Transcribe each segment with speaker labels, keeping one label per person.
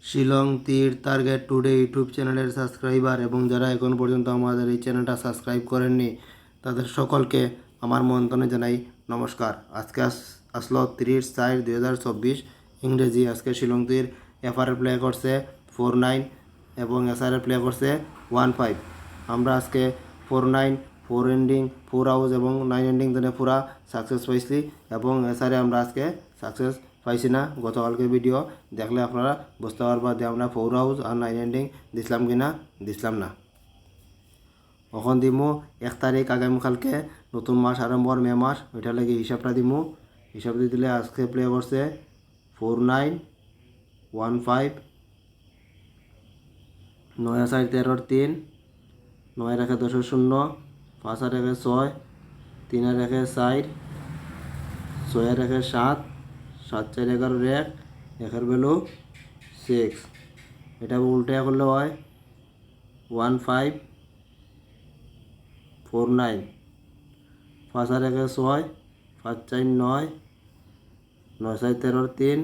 Speaker 1: শিলং তীর target today YouTube চ্যানেলের subscriber এবং যারা এখন পর্যন্ত আমাদের এই চ্যানেলটা সাবস্ক্রাইব করেননি তাদের সকলকে আমার মন্ত্রণে জানাই নমস্কার। আজকে আসলো 30/4/2024 ইংরেজি। আজকে শিলং তীর এফআর প্লে করছে 4-9 এবং এসআর প্লে করছে 1-5। আমরা আজকে 4-9 4 এন্ডিং 4 আউট এবং 9 এন্ডিং ধরে পুরা সাকসেস পাইছি এবং এসআরে আমরা আজকে সাকসেস পাইছি না। গতকালকে ভিডিও দেখলে আপনারা বুঝতে পারবা যে আমরা 4 হাউস আর 9 এন্ডিং দিছিলাম কিনা দিছিলাম না। এখন দিমু 1 তারিখ আগামীকালকে নতুন মাস আরম্ভর মে মাস, ওইটা লাগে হিসাবটা দিমু। হিসাব দিয়ে দিলে আজকে প্লে করছে 4-9 1-5 9-4-13 9-10-0 5-6 3-4 6-7 7-4-11 1 ভ্যালু 6। এটা উল্টে করলে হয় 1549 5-6 5-4-9 9-4-13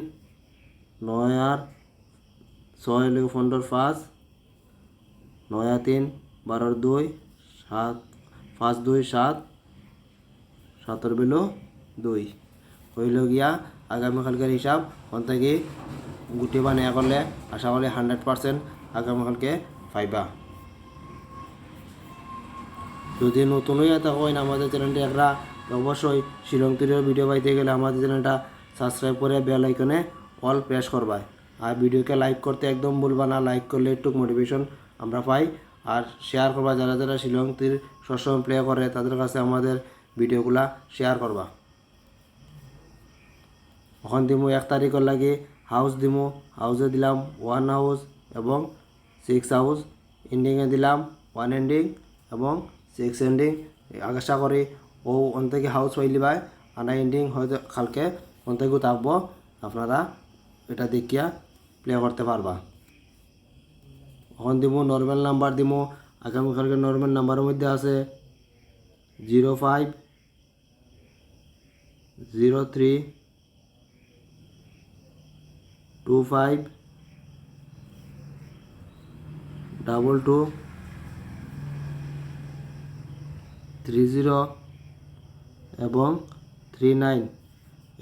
Speaker 1: 9-6-15 9-3 12-2 7 5-2-7 7 ভ্যালু 2 হইল গিয়া আগামীকালকের হিসাব। ওখান থেকে গুটি বানিয়ে করলে আশা করি 100% আগামীকালকে পাইবা। যদি নতুন হয়ে থাকেন আমাদের চ্যানেলটি একটা অবশ্যই শিলং তীরের ভিডিও পাইতে গেলে আমাদের চ্যানেলটা সাবস্ক্রাইব করে বেল আইকনে অল প্রেস করবা। আর ভিডিওকে লাইক করতে একদম ভুলবা না, লাইক করলে একটু মোটিভেশন আমরা পাই। আর শেয়ার করবা, যারা যারা শিলং তীর সবসময় প্লে করে তাদের কাছে আমাদের ভিডিওগুলা শেয়ার করবা। এখন দিমু 1 তারিখের লাগে হাউস দিমু। হাউসে দিলাম 1 হাউস এবং 6 হাউস। এন্ডিংয়ে দিলাম 1 এন্ডিং এবং 6 এন্ডিং। আশা করি ও থেকে হাউস পাইলি ভাই আনা এন্ডিং হয়তো কালকে থেকেও থাকবো, আপনারা এটা দেখিয়া প্লে করতে পারবা। এখন দিমু নর্মাল নাম্বার দিমু। আগামীকালকে নর্মাল নাম্বারের মধ্যে আছে 05 03 25 22 30 এবং 39।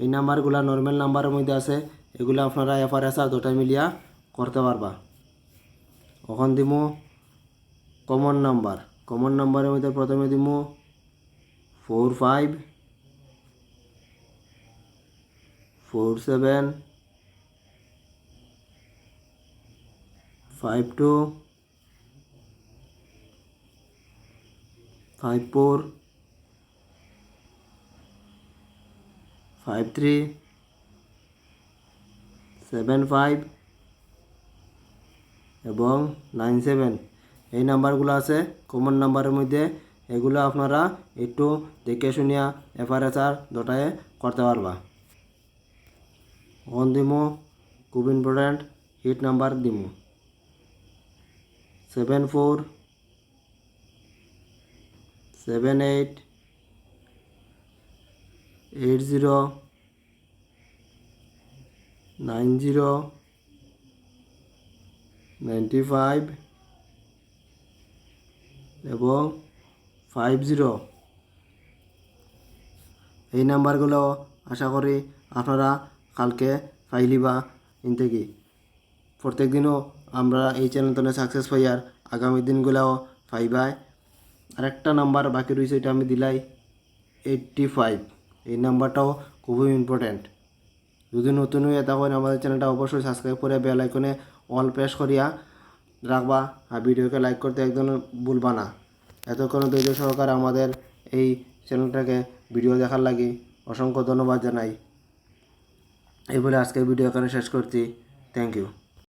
Speaker 1: এই নাম্বারগুলো নর্মাল নাম্বারের মধ্যে আছে, এগুলো আপনারা এফআরএসআর দুটাই মিলিয়া করতে পারবা। এখন দিমু কমন নাম্বার। কমন নাম্বারের মধ্যে প্রথমে দিমু 45 47 52 54 53 75 এবং 97। এই নাম্বারগুলো আছে কমন নাম্বারের মধ্যে। এগুলো আপনারা একটু দেখে শুনিয়া এফআরএসআর দুটায় করতে পারবা। এখন দিমু খুব ইম্পর্ট্যান্ট হিট নাম্বার দিমু 74 78 80 90 95 এবং 50। এই নাম্বারগুলো আশা করি আপনারা কালকে পাইলিবা। ইন থেকে প্রত্যেক দিনও আমরা এই চ্যানেল সাকসেস পাই আর আগামী দিনগুলোও পাইবাই। আরেকটা নাম্বার বাকি রয়েছে, এটা আমি দিলাই 85। এই নাম্বারটাও খুবই ইম্পর্ট্যান্ট। যদি নতুন হয়ে তখন আমাদের চ্যানেলটা অবশ্যই সাবস্ক্রাইব করে বেল আইকনে অল প্রেস করিয়া রাখবা। আর ভিডিওকে লাইক করতে একদম ভুলবা না। এতক্ষণ ধৈর্য সহকারে আমাদের এই চ্যানেলটাকে ভিডিও দেখার লাগি অসংখ্য ধন্যবাদ জানাই। এই বলে আজকের ভিডিও এখানে শেষ করছি। Thank you.